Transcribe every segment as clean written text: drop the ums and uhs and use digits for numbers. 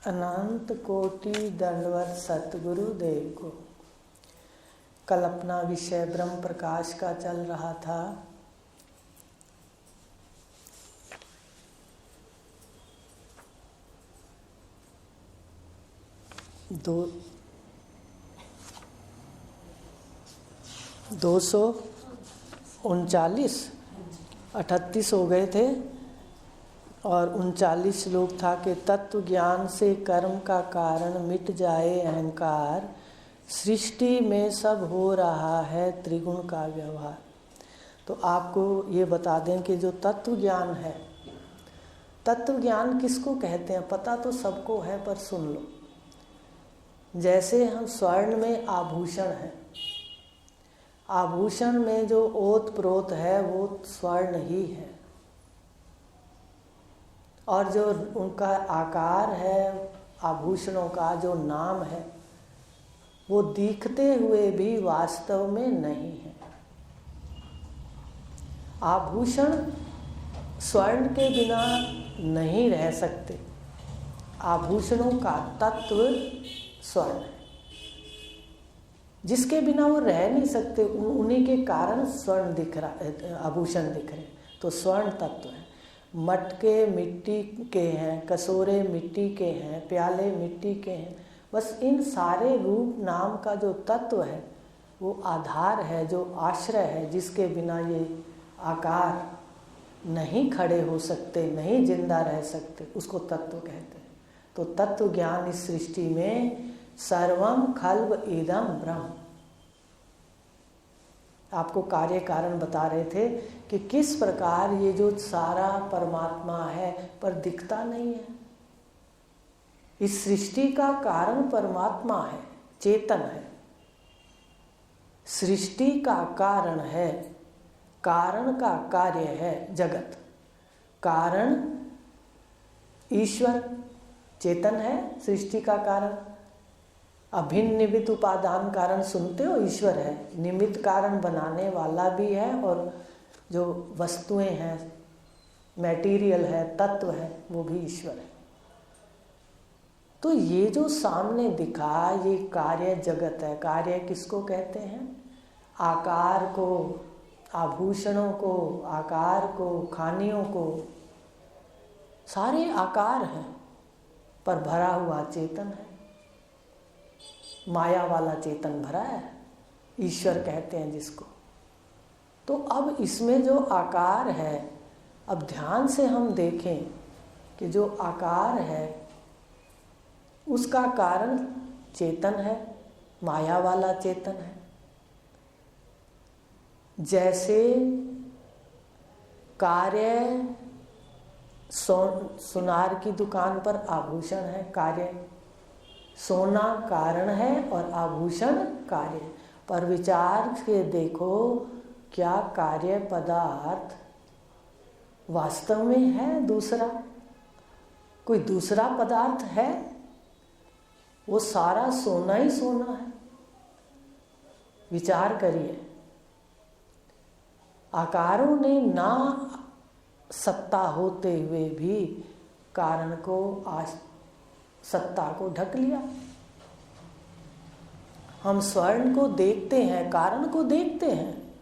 अनंत कोटि दंडवत सतगुरु देव को। कल अपना विषय ब्रह्म प्रकाश का चल रहा था। दो सौ 38 हो गए थे और 39 श्लोक था कि तत्व ज्ञान से कर्म का कारण मिट जाए अहंकार, सृष्टि में सब हो रहा है त्रिगुण का व्यवहार। तो आपको ये बता दें कि जो तत्व ज्ञान है, तत्व ज्ञान किसको कहते हैं पता तो सबको है, पर सुन लो। जैसे हम स्वर्ण में आभूषण है, आभूषण में जो ओत प्रोत है वो स्वर्ण ही है, और जो उनका आकार है आभूषणों का, जो नाम है, वो दिखते हुए भी वास्तव में नहीं है। आभूषण स्वर्ण के बिना नहीं रह सकते। आभूषणों का तत्व स्वर्ण है, जिसके बिना वो रह नहीं सकते, उन्हीं के कारण स्वर्ण दिख रहा, आभूषण दिख रहे। तो स्वर्ण तत्व है। मटके मिट्टी के हैं, कसोरे मिट्टी के हैं, प्याले मिट्टी के हैं। बस इन सारे रूप नाम का जो तत्व है वो आधार है, जो आश्रय है, जिसके बिना ये आकार नहीं खड़े हो सकते, नहीं जिंदा रह सकते, उसको तत्व कहते हैं। तो तत्व ज्ञान इस सृष्टि में सर्वम खल्व इदम ब्रह्म। आपको कार्य कारण बता रहे थे कि किस प्रकार ये जो सारा परमात्मा है पर दिखता नहीं है। इस सृष्टि का कारण परमात्मा है, चेतन है। सृष्टि का कारण है, कारण का कार्य है जगत। कारण ईश्वर चेतन है, सृष्टि का कारण। अभिन्न निमित्त उपादान कारण सुनते हो, ईश्वर है। निमित्त कारण बनाने वाला भी है, और जो वस्तुएं हैं, मैटीरियल है, तत्व है, वो भी ईश्वर है। तो ये जो सामने दिखा ये कार्य जगत है। कार्य किसको कहते हैं? आकार को, आभूषणों को, आकार को, खानियों को। सारे आकार हैं पर भरा हुआ चेतन है, माया वाला चेतन भरा है, ईश्वर कहते हैं जिसको। तो अब इसमें जो आकार है, अब ध्यान से हम देखें कि जो आकार है उसका कारण चेतन है, माया वाला चेतन है। जैसे कार्य सुनार की दुकान पर आभूषण है, कार्य सोना कारण है और आभूषण कार्य। पर विचार के देखो, क्या कार्य पदार्थ वास्तव में है दूसरा? कोई दूसरा पदार्थ है? वो सारा सोना ही सोना है। विचार करिए। आकारों ने ना सत्ता होते हुए भी कारण को, सत्ता को ढक लिया। हम स्वर्ण को देखते हैं, कारण को देखते हैं।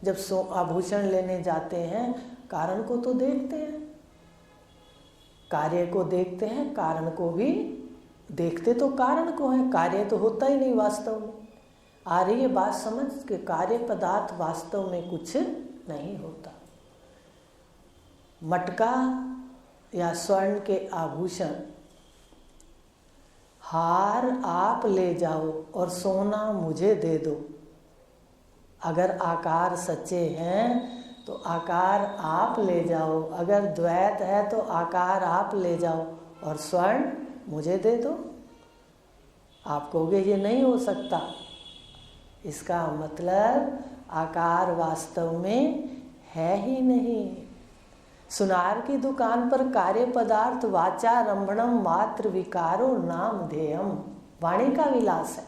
जब आभूषण लेने जाते हैं, कारण को तो देखते हैं, कार्य को देखते हैं, कारण को भी देखते तो कारण को है। कार्य तो होता ही नहीं वास्तव में। आ रही है बात समझ के? कार्य पदार्थ वास्तव में कुछ नहीं होता। मटका या स्वर्ण के आभूषण, हार आप ले जाओ और सोना मुझे दे दो। अगर आकार सच्चे हैं तो आकार आप ले जाओ, अगर द्वैत है तो आकार आप ले जाओ और स्वर्ण मुझे दे दो। आप कहोगे ये नहीं हो सकता। इसका मतलब आकार वास्तव में है ही नहीं। सुनार की दुकान पर कार्य पदार्थ वाचा रंभणम मात्र विकारो नाम ध्येयम, वाणी का विलास है।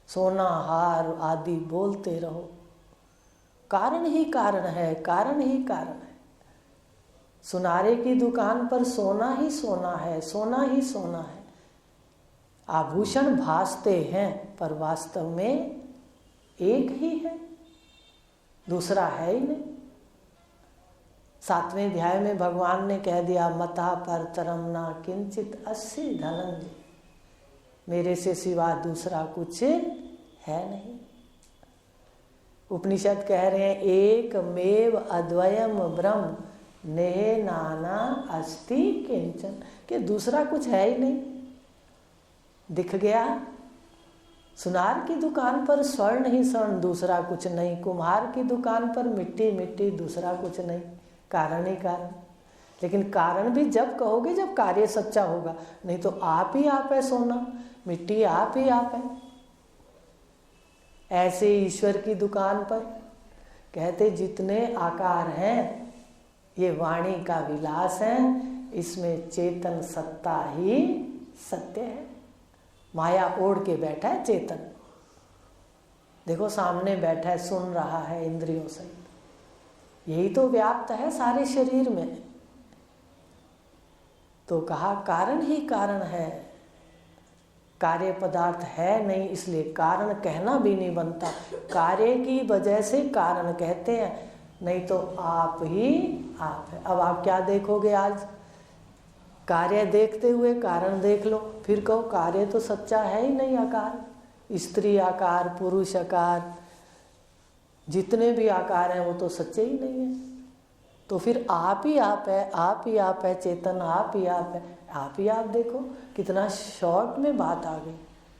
सोना हार आदि बोलते रहो, कारण ही कारण है, कारण ही कारण है। सुनारे की दुकान पर सोना ही सोना है, सोना ही सोना है। आभूषण भासते हैं पर वास्तव में एक ही है, दूसरा है ही नहीं। 7वें अध्याय में भगवान ने कह दिया, मता पर तरम ना किंचित अस्सी धनंजय, मेरे से सिवा दूसरा कुछ है नहीं। उपनिषद कह रहे हैं, एक मेव अद्वयम ब्रह्म नेह नाना अस्ति किंचन, कि दूसरा कुछ है ही नहीं। दिख गया, सुनार की दुकान पर स्वर्ण ही स्वर्ण, दूसरा कुछ नहीं। कुम्हार की दुकान पर मिट्टी मिट्टी, दूसरा कुछ नहीं, कारण ही कारण। लेकिन कारण भी जब कहोगे जब कार्य सच्चा होगा, नहीं तो आप ही आप है सोना, मिट्टी आप ही आप है। ऐसे ईश्वर की दुकान पर कहते जितने आकार हैं ये वाणी का विलास है, इसमें चेतन सत्ता ही सत्य है। माया ओढ़ के बैठा है चेतन, देखो सामने बैठा है, सुन रहा है इंद्रियों सहित, यही तो व्याप्त है सारे शरीर में। तो कहा कारण ही कारण है, कार्य पदार्थ है नहीं, इसलिए कारण कहना भी नहीं बनता। कार्य की वजह से कारण कहते हैं, नहीं तो आप ही आप है। अब आप क्या देखोगे आज? कार्य देखते हुए कारण देख लो, फिर कहो कार्य तो सच्चा है ही नहीं। आकार, स्त्री आकार, पुरुष आकार, जितने भी आकार हैं वो तो सच्चे ही नहीं है। तो फिर आप ही आप है, आप ही आप है, चेतन आप ही आप है, आप ही आप। देखो कितना शॉर्ट में बात आ गई,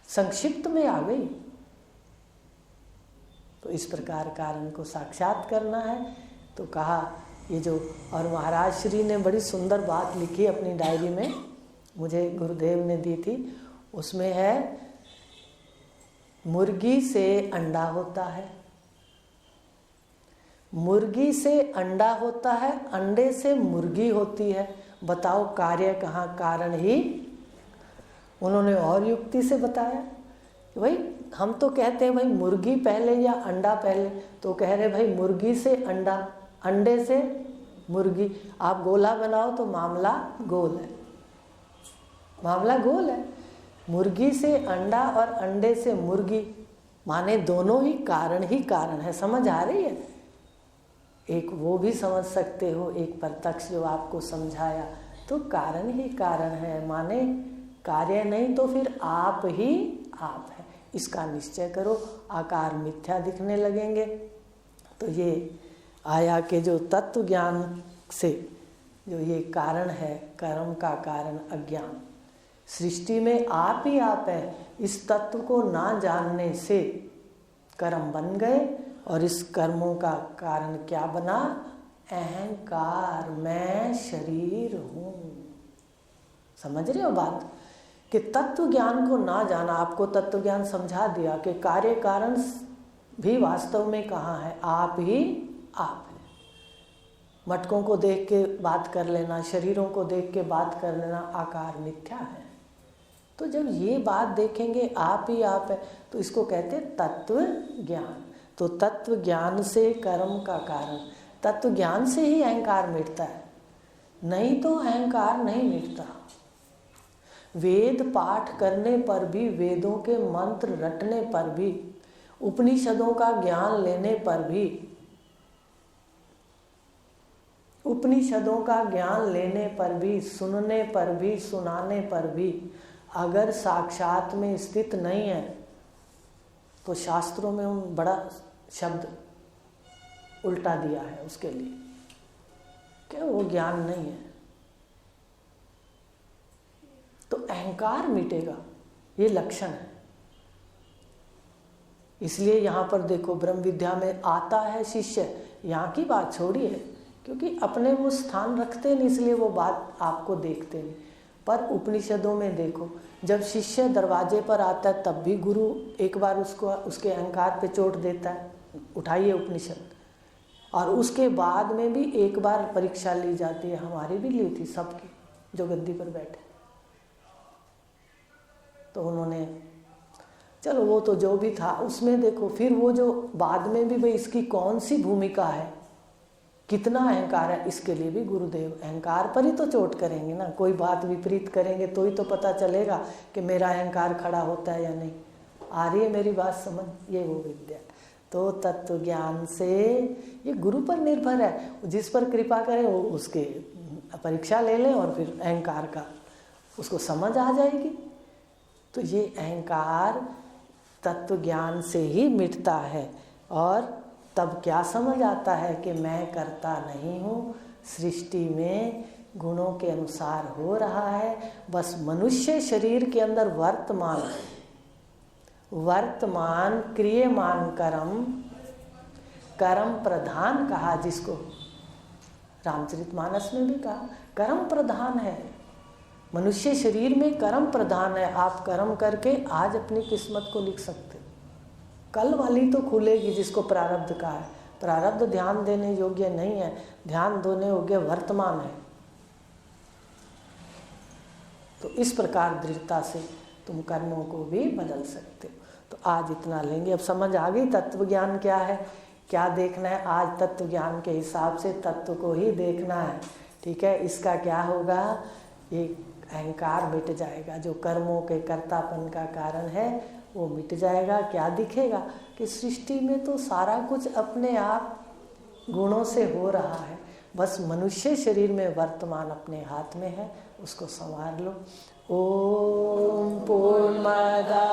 संक्षिप्त में आ गई। तो इस प्रकार कारण को साक्षात करना है। तो कहा ये जो, और महाराज श्री ने बड़ी सुंदर बात लिखी अपनी डायरी में, मुझे गुरुदेव ने दी थी, उसमें है मुर्गी से अंडा होता है, मुर्गी से अंडा होता है, अंडे से मुर्गी होती है। बताओ कार्य कहाँ, कारण ही। उन्होंने और युक्ति से बताया, भाई हम तो कहते हैं भाई मुर्गी पहले या अंडा पहले, तो कह रहे भाई मुर्गी से अंडा, अंडे से मुर्गी। आप गोला बनाओ तो मामला गोल है, मामला गोल है। मुर्गी से अंडा और अंडे से मुर्गी, माने दोनों ही कारण है। समझ आ रही है? एक वो भी समझ सकते हो, एक प्रत्यक्ष जो आपको समझाया, तो कारण ही कारण है, माने कार्य नहीं तो फिर आप ही आप है। इसका निश्चय करो, आकार मिथ्या दिखने लगेंगे। तो ये आया के जो तत्व ज्ञान से जो ये कारण है, कर्म का कारण अज्ञान, सृष्टि में आप ही आप है, इस तत्व को ना जानने से कर्म बन गए। और इस कर्मों का कारण क्या बना? अहंकार, मैं शरीर हूँ। समझ रहे हो बात? कि तत्व ज्ञान को ना जाना, आपको तत्व ज्ञान समझा दिया कि कार्य कारण भी वास्तव में कहाँ है, आप ही आप है। मटकों को देख के बात कर लेना, शरीरों को देख के बात कर लेना, आकार मिथ्या है। तो जब ये बात देखेंगे आप ही आप है, तो इसको कहते हैं तत्व ज्ञान। तो तत्व ज्ञान से कर्म का कारण, तत्व ज्ञान से ही अहंकार मिटता है, नहीं तो अहंकार नहीं मिटता। वेद पाठ करने पर भी, वेदों के मंत्र रटने पर भी, उपनिषदों का ज्ञान लेने पर भी, उपनिषदों का ज्ञान लेने पर भी, सुनने पर भी, सुनाने पर भी, अगर साक्षात में स्थित नहीं है तो शास्त्रों में बड़ा शब्द उल्टा दिया है उसके लिए, क्या वो ज्ञान नहीं है। तो अहंकार मिटेगा, ये लक्षण है। इसलिए यहाँ पर देखो ब्रह्म विद्या में आता है शिष्य, यहाँ की बात छोड़िए, क्योंकि अपने वो स्थान रखते नहीं, इसलिए वो बात आपको देखते नहीं। पर उपनिषदों में देखो, जब शिष्य दरवाजे पर आता है तब भी गुरु एक बार उसको उसके अहंकार पे चोट देता है, उठाइए उपनिषद। और उसके बाद में भी एक बार परीक्षा ली जाती है, हमारी भी ली थी सबकी जो गद्दी पर बैठे। तो उन्होंने, चलो वो तो जो भी था उसमें देखो, फिर वो जो बाद में भी भाई इसकी कौन सी भूमिका है, कितना अहंकार है, इसके लिए भी गुरुदेव अहंकार पर ही तो चोट करेंगे ना। कोई बात विपरीत करेंगे तो ही तो पता चलेगा कि मेरा अहंकार खड़ा होता है या नहीं। आ रही है मेरी बात समझ? ये वो विद्या। तो तत्व ज्ञान से ये गुरु पर निर्भर है, जिस पर कृपा करे वो उसके परीक्षा ले लें और फिर अहंकार का उसको समझ आ जाएगी। तो ये अहंकार तत्व ज्ञान से ही मिटता है और तब क्या समझ आता है कि मैं करता नहीं हूँ, सृष्टि में गुणों के अनुसार हो रहा है। बस मनुष्य शरीर के अंदर वर्तमान क्रियमान कर्म प्रधान कहा, जिसको रामचरितमानस में भी कहा कर्म प्रधान है। मनुष्य शरीर में कर्म प्रधान है। आप कर्म करके आज अपनी किस्मत को लिख सकते हो, कल वाली तो खुलेगी जिसको प्रारब्ध का है। प्रारब्ध ध्यान देने योग्य नहीं है, ध्यान देने योग्य वर्तमान है। तो इस प्रकार दृढ़ता से तुम कर्मों को भी बदल सकते हो। तो आज इतना लेंगे। अब समझ आ गई तत्व ज्ञान क्या है, क्या देखना है। आज तत्व ज्ञान के हिसाब से तत्व को ही देखना है, ठीक है। इसका क्या होगा, ये अहंकार मिट जाएगा, जो कर्मों के कर्तापन का कारण है वो मिट जाएगा। क्या दिखेगा कि सृष्टि में तो सारा कुछ अपने आप गुणों से हो रहा है, बस मनुष्य शरीर में वर्तमान अपने हाथ में है, उसको संवार लो। ओम पूर्णमदा